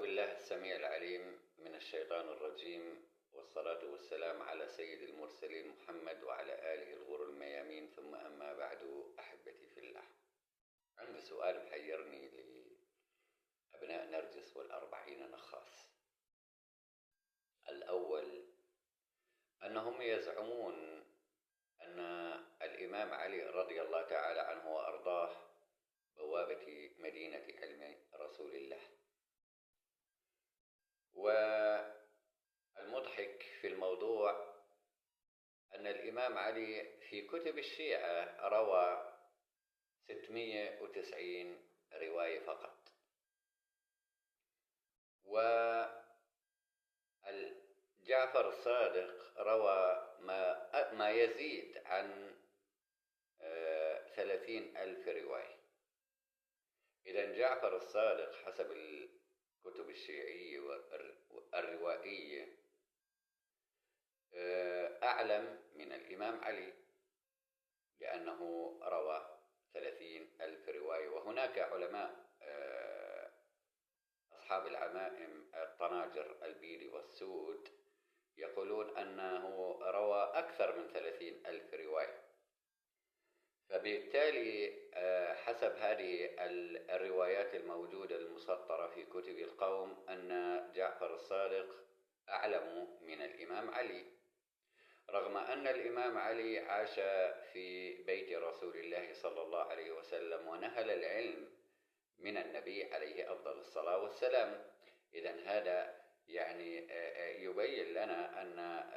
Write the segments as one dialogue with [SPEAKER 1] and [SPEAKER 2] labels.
[SPEAKER 1] بالله السميع العليم من الشيطان الرجيم، والصلاة والسلام على سيد المرسلين محمد وعلى آله الغر الميامين، ثم أما بعد. أحبتي في الله، عندي سؤال محيرني لأبناء نرجس والأربعين نخاس. الأول، أنهم يزعمون أن الإمام علي رضي الله تعالى عنه وأرضاه بوابة مدينة علم رسول الله. والمضحك في الموضوع أن الإمام علي في كتب الشيعة روى 690 رواية فقط، وجعفر الصادق روى ما يزيد عن 30,000 رواية. إذن جعفر الصادق حسب الكتب الشيعية والروائية أعلم من الإمام علي، لأنه روى 30,000 رواية. وهناك علماء أصحاب العمائم الطناجر البيض والسود يقولون أنه روى أكثر من 30,000 رواية. فبالتالي حسب هذه الروايات الموجودة المسطرة في كتب القوم أن جعفر الصادق أعلم من الإمام علي، رغم أن الإمام علي عاش في بيت رسول الله صلى الله عليه وسلم ونهل العلم من النبي عليه أفضل الصلاة والسلام. إذن هذا يعني يبين لنا أن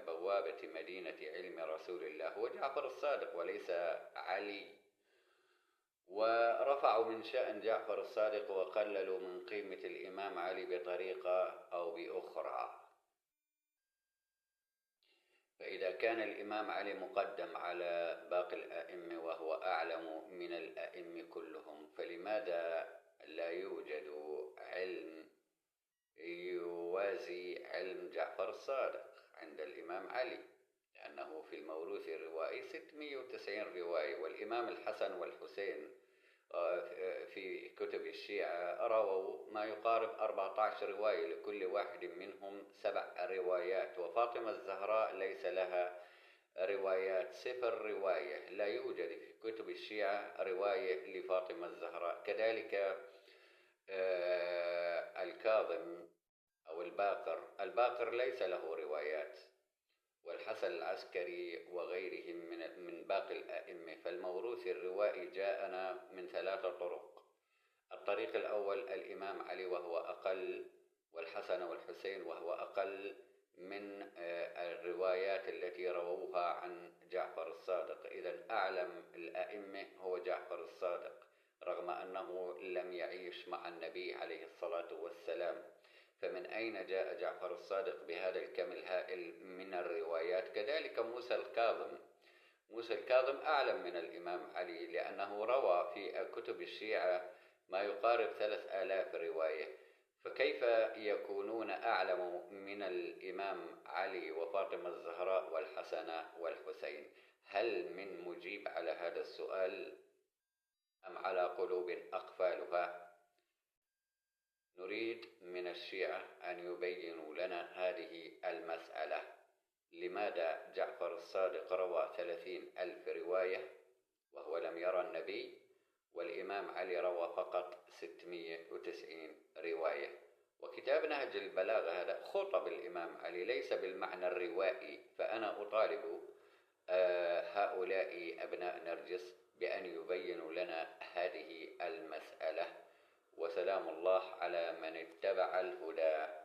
[SPEAKER 1] بوابة مدينة علم رسول الله هو جعفر الصادق وليس علي. ورفعوا من شأن جعفر الصادق وقللوا من قيمة الإمام علي بطريقة أو بأخرى. فإذا كان الإمام علي مقدم على باقي الأئمة وهو أعلم من الأئمة كلهم، فلماذا لا يوجد علم يوازي علم جعفر الصادق عند الإمام علي؟ لأنه في الموروث الروائي 690 رواية، والإمام الحسن والحسين في كتب الشيعة رووا ما يقارب 14 رواية، لكل واحد منهم 7 روايات. وفاطمة الزهراء ليس لها روايات، 0 رواية. لا يوجد في كتب الشيعة رواية لفاطمة الزهراء. كذلك الكاظم أو الباقر ليس له روايات، والحسن العسكري وغيرهم من باقي الأئمة. فالموروث الروائي جاءنا من 3 طرق. الطريق الأول الإمام علي وهو أقل، والحسن والحسين وهو أقل من الروايات التي رووها عن جعفر الصادق. إذن أعلم الأئمة هو جعفر الصادق، رغم أنه لم يعيش مع النبي عليه الصلاة والسلام. فمن أين جاء جعفر الصادق بهذا الكم الهائل من الروايات؟ كذلك موسى الكاظم أعلم من الإمام علي، لأنه روى في كتب الشيعة ما يقارب 3,000 رواية. فكيف يكونون أعلم من الإمام علي وفاطمة الزهراء والحسن والحسين؟ هل من مجيب على هذا السؤال أم على قلوب أقفالها؟ نريد من الشيعة أن يبينوا لنا هذه المسألة. لماذا جعفر الصادق روى 30,000 رواية وهو لم يرى النبي، والإمام علي روى فقط 690 رواية؟ وكتاب نهج البلاغة هذا خطب الإمام علي ليس بالمعنى الروائي. فأنا أطالب هؤلاء أبناء نرجس بأن يبينوا لنا هذه المسألة. وسلام الله على من اتبع الهدى.